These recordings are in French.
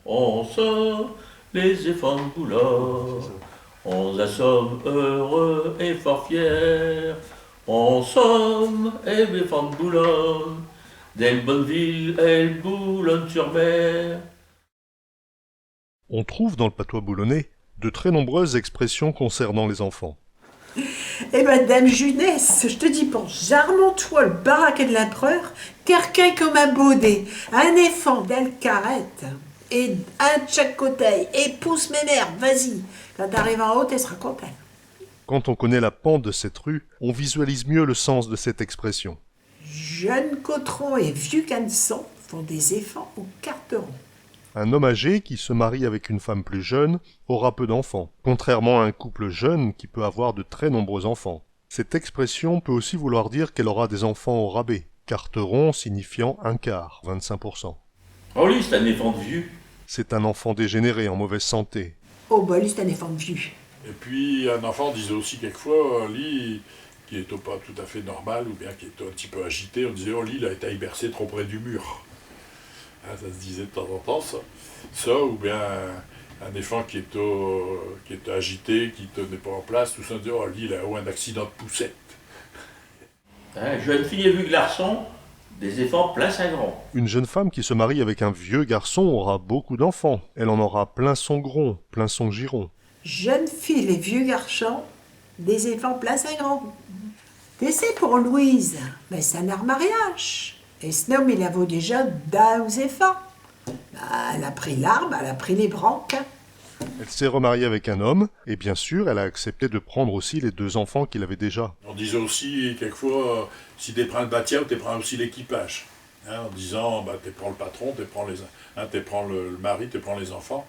On sort les éléphants de Boulogne. On assomme heureux et fort fiers. On somme éléphants de Boulogne. Des bonnes villes et Boulogne-sur-Mer. On trouve dans le patois boulonnais de très nombreuses expressions concernant les enfants. Eh ben, Dame Junès, je te dis, pense, j'armonte-toi le baraquet de l'empereur, quelqu'un comme un baudet, un éléphant d'Alcarette, et un de chaque côté, et pousse mes mères, vas-y. Quand t'arrives en haut, elle sera contente. Quand on connaît la pente de cette rue, on visualise mieux le sens de cette expression. Jeunes cotrons et vieux canessons font des éléphants au carteron. Un homme âgé qui se marie avec une femme plus jeune aura peu d'enfants, contrairement à un couple jeune qui peut avoir de très nombreux enfants. Cette expression peut aussi vouloir dire qu'elle aura des enfants au rabais, carteron signifiant un quart, 25%. Oh lui, c'est un éléphant de vieux. C'est un enfant dégénéré, en mauvaise santé. Oh, bah lui, c'est un éléphant de vieux. Et puis un enfant disait aussi quelquefois, lui, qui est pas tout à fait normal, ou bien qui est un petit peu agité, on disait, oh lui, il a été bercé trop près du mur. Hein, ça se disait de temps en temps, ça ou bien un éléphant qui est agité, qui ne tenait pas en place, tout ça, on disait, oh lui, il a eu un accident de poussette. Jeune fille et vieux garçon, des éléphants plein Saint-Grand. Une jeune femme qui se marie avec un vieux garçon aura beaucoup d'enfants. Elle en aura plein son gron, plein son giron. Jeunes filles et vieux garçons, des éléphants plein Saint-Grand. Tu sais, pour Louise, ben, c'est un art mariage. Et ce homme, il a vaut déjà deux éléphants. Ben, elle a pris l'arbre, elle a pris les branques. Elle s'est remariée avec un homme, et bien sûr, elle a accepté de prendre aussi les 2 enfants qu'il avait déjà. On disait aussi, quelquefois, si tu prends le bâtiment, tu prends aussi l'équipage. Hein, en disant, bah, tu prends le patron, tu prends, prends le mari, tu prends les enfants.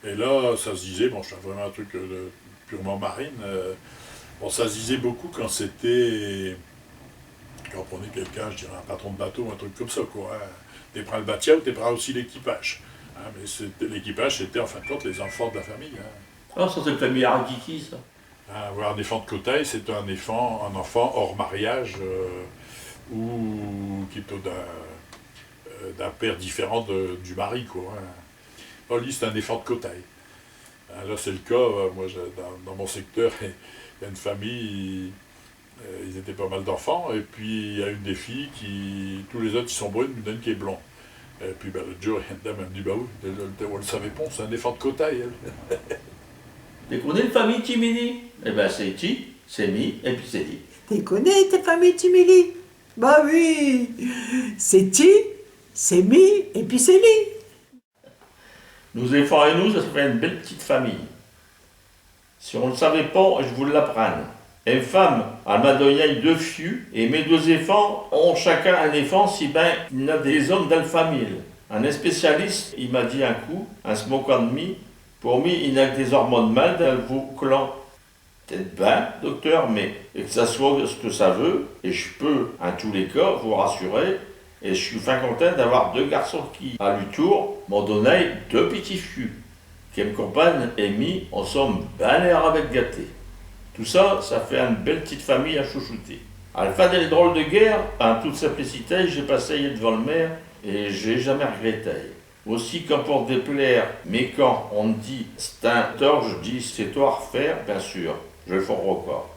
Et là, ça se disait, bon, je fais vraiment un truc purement marine, bon, ça se disait beaucoup quand on prenait quelqu'un, je dirais un patron de bateau, un truc comme ça, quoi. Hein. Tu prends le bâtiment, tu prends aussi l'équipage. Hein, mais l'équipage, c'était en fin de compte les enfants de la famille. Hein. Oh, ça c'est une famille Aragiki, ça. Avoir un éléphant de Cotaille, c'est un enfant hors mariage ou qui est d'un père différent du mari, quoi. Hein. Oh, lui, c'est un éléphant de Cotaille. Hein, là, c'est le cas. Moi, dans mon secteur, il y a une famille, ils étaient pas mal d'enfants, et puis il y a une des filles qui, tous les autres, ils sont brunes, une qui est blonde. Et puis, ben, l'autre jour, il y a une dame, elle me dit, bah oui, on le savait pas, c'est un éléphant de Cotaille, elle. Tu connais une famille Timini? Eh ben c'est Ti, c'est Mi, et puis c'est Di. Tu connais tes familles Timili? Bah oui, c'est Ti, c'est Mi, et puis c'est Li. Nous éléphants et nous, ça fait une belle petite famille. Si on ne le savait pas, je vous l'apprenne. Une femme, elle m'a donné 2 fieux, et mes 2 éléphants ont chacun un éléphant, si bien il y a des hommes dans la famille. Un spécialiste, il m'a dit un coup, un smoke and me, pour moi, il n'y a que des hormones mâles dans vos clans. Peut-être bien, docteur, mais que ça soit ce que ça veut, et je peux, en tous les cas, vous rassurer, et je suis fin content d'avoir 2 garçons qui, à leur tour, m'ont donné 2 petits fieux, qui me compagnent et mis, en somme, ben l'air avec gâté. Tout ça, ça fait une belle petite famille à chouchouter. À la fin des drôles de guerre, en toute simplicité, j'ai passé devant le maire, et j'ai jamais regretté. Aussi, quand pour déplaire, mais quand on me dit c'est un tort, je dis c'est toi à refaire, bien sûr, je le ferai pas.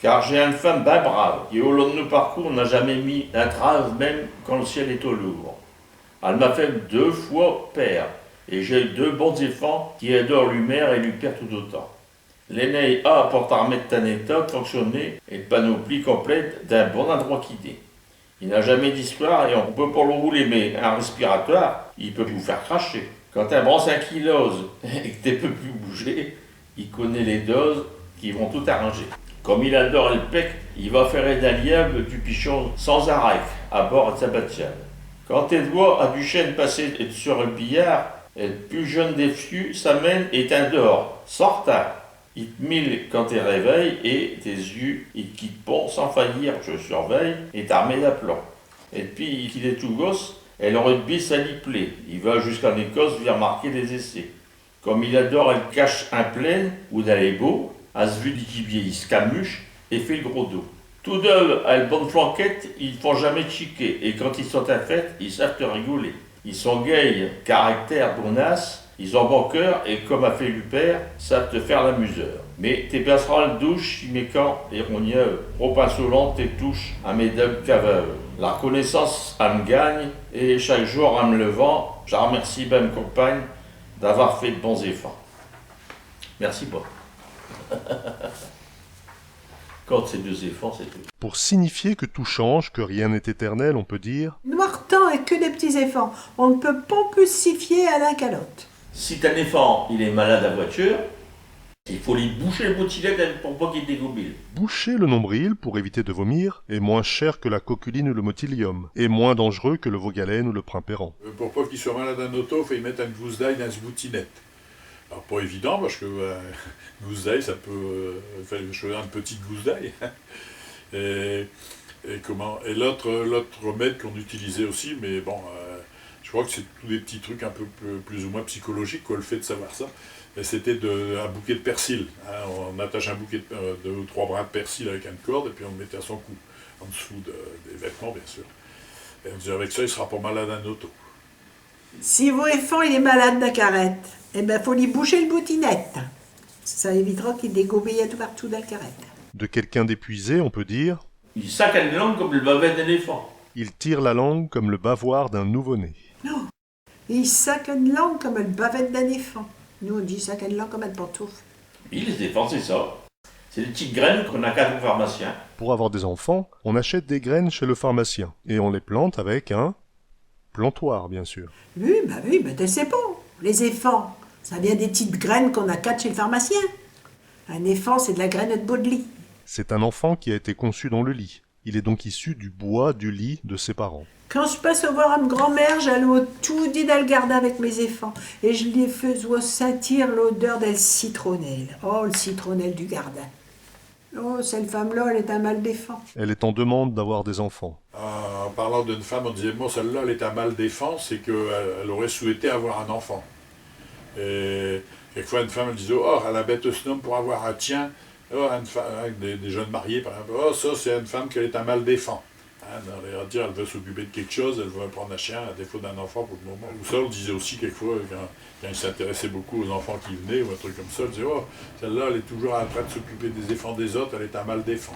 Car j'ai une femme bien brave, qui au long de nos parcours n'a jamais mis un trave même quand le ciel est au lourd. Elle m'a fait 2 fois père, et j'ai 2 bons enfants qui adorent lui mère et lui père tout autant. L'aîné a pour armée de un état fonctionner et de panoplie complète d'un bon endroit qu'idée. Il n'a jamais d'histoire et on peut pas le rouler, mais un respiratoire, il peut vous faire cracher. Quand un bronze ankylose et que tu peux plus bouger, il connaît les doses qui vont tout arranger. Comme il adore le pec, il va faire d'un lièvre du pichon sans arrêt à bord de sa batiale. Quand tes doigts à du chêne passer sur le billard, et le plus jeune des fieux s'amène et t'en dehors, sortant. Il te mille quand t'es réveilles et tes yeux, ils quittent pas sans faillir, je surveille, et t'armé d'aplomb. Et puis, il est tout gosse, et le rugby, ça lui plaît. Il va jusqu'en Écosse vient marquer des essais. Comme il adore, elle cache un plein ou d'aller beau, à ce vu du gibier, il se camuche et fait le gros dos. Tous deux, à une bonne flanquette, ils font jamais chiquer, et quand ils sont à fête, ils savent te rigoler. Ils sont gays, caractère, bonasse, ils ont bon cœur et comme a fait Lupère, savent te faire l'amuseur. Mais tes passerelles douches, mécans et rogneux, trop insolentes et touches à mes deuils caveux. La reconnaissance, elle me gagne, et chaque jour, en me levant, je remercie ma compagne d'avoir fait de bons efforts. Merci pas. Quand c'est 2 efforts, c'est tout. Pour signifier que tout change, que rien n'est éternel, on peut dire Noir temps et que des petits éléphants. On ne peut pas plus s'y fier à la calotte. Si t'as un éléphant, il est malade à voiture, il faut lui boucher le boutinet pour pas qu'il dégobile. boucher le nombril pour éviter de vomir est moins cher que la coqueline ou le motilium, et moins dangereux que le veau-galène ou le primpéran. Pour pas qu'il soit malade en auto, il faut y mettre une gousse d'ail dans ce boutinette. Alors pas évident parce que une gousse d'ail, ça peut faire une petite gousse d'ail. Et l'autre remède qu'on utilisait aussi, mais bon, je crois que c'est tous des petits trucs un peu plus ou moins psychologiques, quoi, le fait de savoir ça. Et c'était un bouquet de persil. Hein, on attache un bouquet de 2 ou 3 brins de persil avec une corde et puis on le mettait à son cou, en dessous des vêtements bien sûr. Et on disait avec ça il sera pas malade en auto. Si vos éléphants il est malade de la carrette, eh ben faut lui boucher le boutinette. Ça évitera qu'il dégobille tout partout dans la carrette. De quelqu'un d'épuisé, on peut dire Il sac à une langue comme le bavette d'éléphant. il tire la langue comme le bavoir d'un nouveau-né. Non, il sac une langue comme le bavette d'un éléphant. Nous on dit sac une langue comme un pantoufle. Oui, les éléphants, c'est ça. C'est des petites graines qu'on a qu'à au pharmacien. Pour avoir des enfants, on achète des graines chez le pharmacien, et on les plante avec un plantoir, bien sûr. Oui, mais tu sais pas. Les éléphants, ça vient des petites graines qu'on a chez le pharmacien. Un éléphant, c'est de la graine de Baudely. C'est un enfant qui a été conçu dans le lit. Il est donc issu du bois du lit de ses parents. Quand je passe voir une grand-mère, j'allais tout dit d'aller le garder avec mes éléphants. Et je les faisais sentir l'odeur del citronnelle. Oh, le citronnelle du gardin. Oh, cette femme-là, elle est un mal d'éléphant. Elle est en demande d'avoir des enfants. En parlant d'une femme, on disait, moi celle-là, elle est un mal d'éléphant, c'est qu'elle aurait souhaité avoir un enfant. Et quelquefois, une femme, elle disait, oh, elle a bête ce nom pour avoir un tien. Oh, avec des jeunes mariés, par exemple, oh, ça, c'est une femme qui est un mal d'éléphant. Hein, on va dire, elle veut s'occuper de quelque chose, elle veut prendre un chien à défaut d'un enfant pour le moment. Ou ça, on disait aussi quelquefois, quand il s'intéressait beaucoup aux enfants qui venaient, ou un truc comme ça, elle disait, oh, celle-là, elle est toujours en train de s'occuper des éléphants des autres, elle est un mal d'éléphant.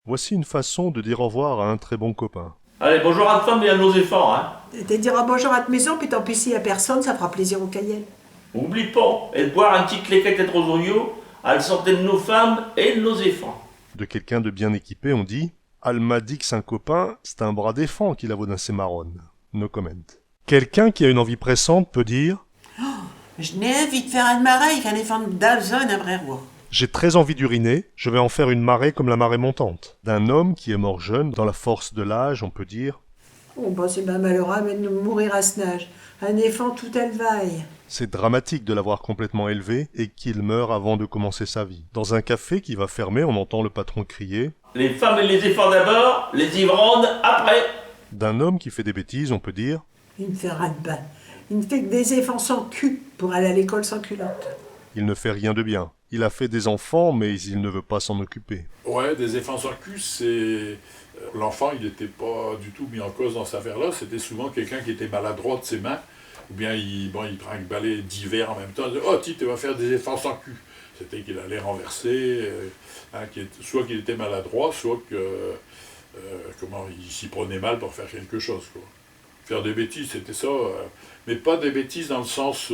Voici une façon de dire au revoir à un très bon copain. Allez, bonjour à la femme et à nos éléphants, hein. T'es dire bonjour à ta maison, puis tant pis s'il n'y a personne, ça fera plaisir au cahier. Oublie pas, et de boire un petit cléquette de rosorio à la santé de nos femmes et de nos éléphants. De quelqu'un de bien équipé, on dit « Elle m'a dit que c'est un copain, c'est un bras d'éléphant qu'il a dans ses marronnes. » No comment. Quelqu'un qui a une envie pressante peut dire « Je n'ai envie de faire un marais qu'un éléphant d'Alzone aimerait voir. » J'ai très envie d'uriner, je vais en faire une marée comme la marée montante. D'un homme qui est mort jeune, dans la force de l'âge, on peut dire Oh, bah c'est bien malheureux, mais de mourir à ce âge. Un éléphant tout élevage. c'est dramatique de l'avoir complètement élevé et qu'il meure avant de commencer sa vie. Dans un café qui va fermer, on entend le patron crier Les femmes et les éléphants d'abord, les ivrognes après. D'un homme qui fait des bêtises, on peut dire Il me fait ras-de-bas. Il ne fait que des éléphants sans cul pour aller à l'école sans culotte. il ne fait rien de bien. Il a fait des enfants, mais il ne veut pas s'en occuper. Ouais, des éléphants sans cul, c'est... L'enfant, il n'était pas du tout mis en cause dans cette affaire-là. C'était souvent quelqu'un qui était maladroit de ses mains, ou bien il prend un balai divers en même temps. Il dit, oh, tu vas faire des éléphants sans cul. C'était qu'il allait renverser, soit qu'il était maladroit, soit que il s'y prenait mal pour faire quelque chose, quoi. Faire des bêtises, c'était ça, mais pas des bêtises dans le sens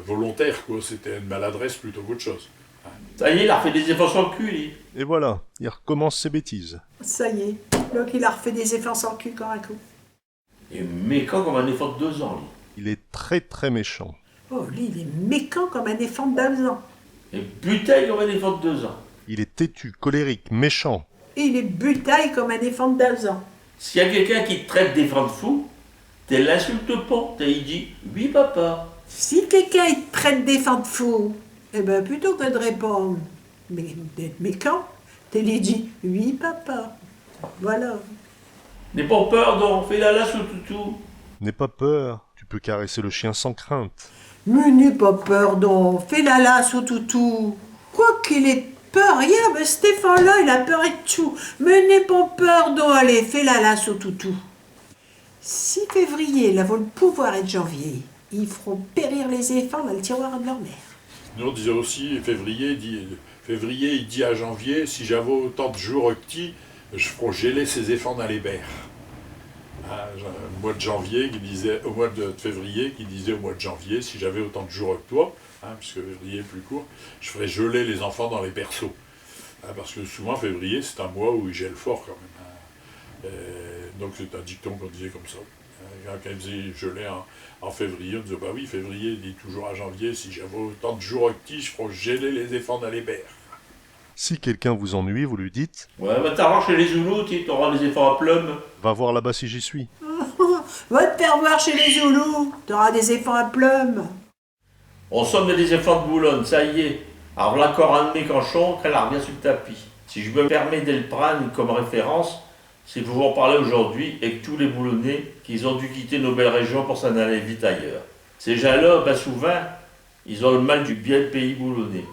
volontaire, quoi. C'était une maladresse plutôt qu'autre chose. Ça y est, il a refait des éléphants sans cul, lui. Et voilà, il recommence ses bêtises. Ça y est, donc il a refait des éléphants sans cul quand un coup. Il est mécant comme un éléphant de 2 ans, lui. Il est très très méchant. Oh, lui, il est mécant comme un éléphant de 2 ans. Et butaille comme un éléphant de 2 ans. Il est têtu, colérique, méchant. Et il est butaille comme un éléphant de 2 ans. S'il y a quelqu'un qui te traite d'éléphant de fou, tu l'insultes pas. Il dit « Oui, papa ». Si quelqu'un il te traite d'éléphant de fou, eh ben plutôt que de répondre mais d'être méchant, tu lui dis oui papa. Voilà. N'aie pas peur, donc, fais la lasse au toutou. N'aie pas peur, tu peux caresser le chien sans crainte. Mais n'aie pas peur donc, fais la lasse au toutou. Quoi qu'il ait peur, rien, mais Stéphane là il a peur et de tout. Mais n'aie pas peur donc, allez, fais la lasse au toutou. Si février, là, vaut le pouvoir être janvier, ils feront périr les éléphants dans le tiroir de leur mère. Nous on disait aussi, février, il dit à janvier, si j'avais autant de jours petits, je ferais geler ces éléphants dans les berres. Hein, au mois de janvier, au mois de février, qui disait au mois de janvier, si j'avais autant de jours que toi, hein, puisque février est plus court, je ferais geler les enfants dans les berceaux. Hein, parce que souvent, février, c'est un mois où il gèle fort quand même. Hein. Donc c'est un dicton qu'on disait comme ça. Quand il faisait geler en février, on disait, bah oui, février, il dit toujours à janvier, si j'avais autant de jours petits, je ferais geler les éléphants dans les berres. Si quelqu'un vous ennuie, vous lui dites Ouais, va t'arranger chez les Zoulous, tu auras les éléphants à plumes. « Va voir là-bas si j'y suis ». Va te faire voir chez les Zoulous, t'auras des éléphants à plumes. On somme des éléphants de Boulogne, ça y est. Alors voilà encore un de mes canchons qu'elle revient sur le tapis. Si je me permets de le prendre comme référence, c'est pour vous en parler aujourd'hui et que tous les Boulonnais qu'ils ont dû quitter nos belles régions pour s'en aller vite ailleurs. Ces gens-là, ben souvent, ils ont le mal du bien pays boulonnais.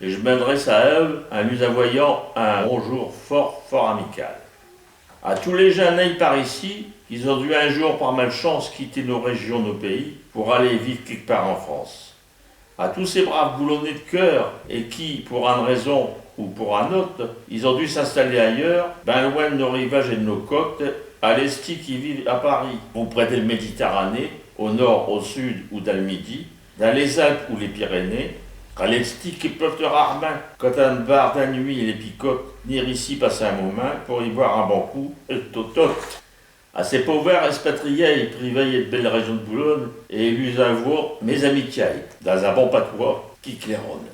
Et je m'adresse à eux en lui envoyant un bonjour fort, fort amical. À tous les jeunes nés par ici, ils ont dû un jour par malchance quitter nos régions, nos pays, pour aller vivre quelque part en France. À tous ces braves boulonnais de cœur et qui, pour une raison ou pour un autre, ils ont dû s'installer ailleurs, ben loin de nos rivages et de nos côtes, à l'Esti qui vivent à Paris, ou près de la Méditerranée, au nord, au sud ou dans le Midi, dans les Alpes ou les Pyrénées, à l'Esti qui peuvent rarement, quand un bar d'un nuit et les picotes, venir ici passer un moment pour y boire un bon coup, et totot. À ces pauvres expatriés privés de belles régions de Boulogne, et lui avouer mes amitiés, dans un bon patois qui claironne.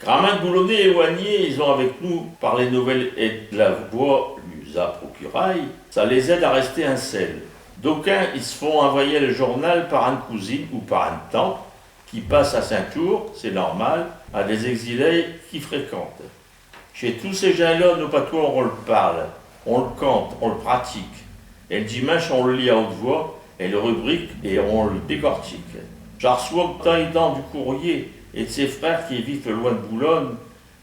Gramin de Boulonnais éloignés, ils ont avec nous, par les nouvelles et de la voix, l'usa procurail, ça les aide à rester un sel. D'aucuns, ils se font envoyer le journal par une cousine ou par une tante, qui passe à Saint-Tour, c'est normal, à des exilés qui fréquentent. Chez tous ces gens-là, nos patois, on le parle, on le cante, on le pratique. Et le dimanche, on le lit à haute voix, et le rubrique, et on le décortique. J'en reçois tant et tant du courrier, et de ses frères qui vivent loin de Boulogne,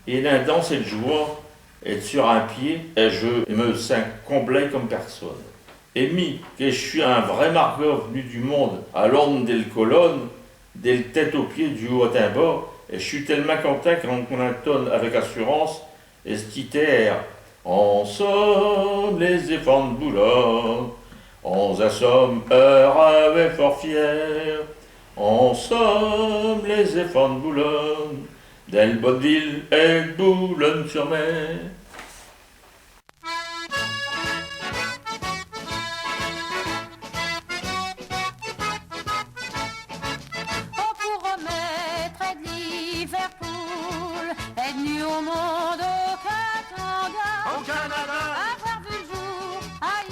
et l'un danse et le joie, et sur un pied, et je me sens comblé comme personne. Et mis que je suis un vrai Margot venu du monde, à l'ombre des colonnes, des têtes aux pieds, du haut à bas, et je suis tellement content qu'on entonne avec assurance, et ce petit air, on somme les éléphants de Boulogne, on assomme avec fort fier, on somme les éléphants de Boulogne, d'El Bonneville et de Boulogne-sur-Mer. Au monde au Canada, avoir vu le jour à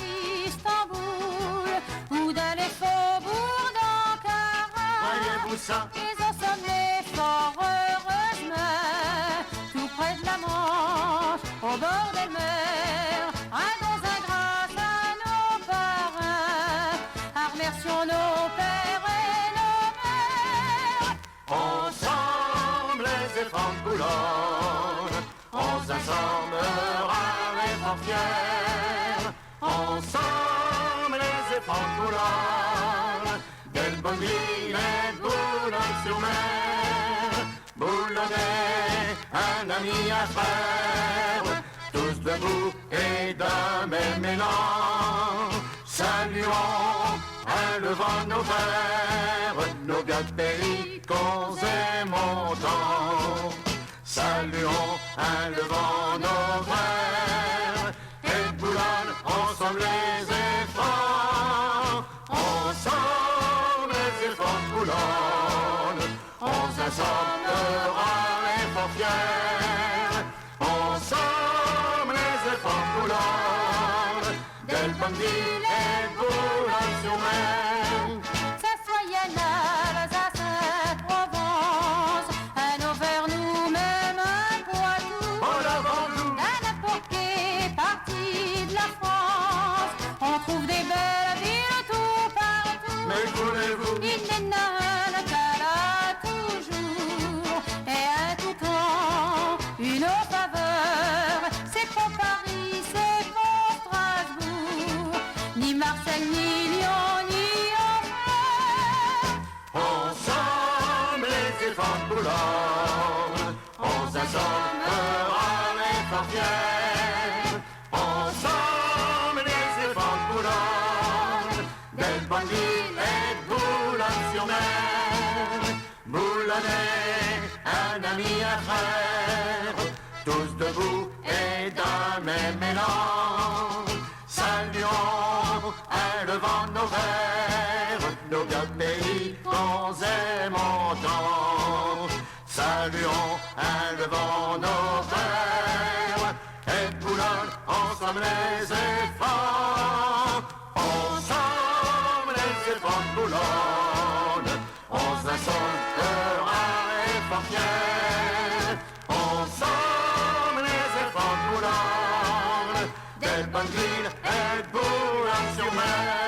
Istanbul ou dans les faubourgs d'Ankara. Voyez-vous ça? Ils ont sonné fort heureusement, tout près de la Manche, au bord des mers. Rendons un grâce à nos parrains, remercions nos pères et nos mères. Ensemble les éléphants de Boulogne, on s'assommera les fort fiers. Ensemble les éléphants de Boulogne, d'El Bonneville et Boulogne-sur-Mer. Boulonnais, un ami, un frère, tous debout et d'un même élan. Saluons, en levant nos verres, nos gars de pays qu'on aime autant. Saluons, en levant nos verres, et de Boulogne, ensemble les éléphants. Ensemble les éléphants de Boulogne, on s'assommera les fort fiers. Ensemble les éléphants de Boulogne, d'El Bonneville et Boulogne-sur-Mer. Que ce soit Yann, Alsace, Provence, un Auvergne, même un Poitou, dans n'importe quelle partie de la France, on trouve des belles villes tout partout. Mais voulez-vous, il n'est un là toujours, et un tout temps, une autre faveur. C'est pour Paris, c'est pour Strasbourg, ni Marseille, ni Lyon. Boulogne, on s'assommera les portières. Ensemble les éléphants de Boulogne, des bonnes villes et de Boulogne-sur-Mer. Boulonnais, un ami, un frère, tous debout et d'un même élan. Saluons, élevant nos verres, nos vieux pays qu'on aime autant. Saluons, élevant nos verres, et Boulogne, ensemble les éléphants. Ensemble les éléphants de Boulogne, on s'assommera et fort fiers. Ensemble les éléphants de Boulogne, des bonnes villes et de Boulogne-sur-Mer.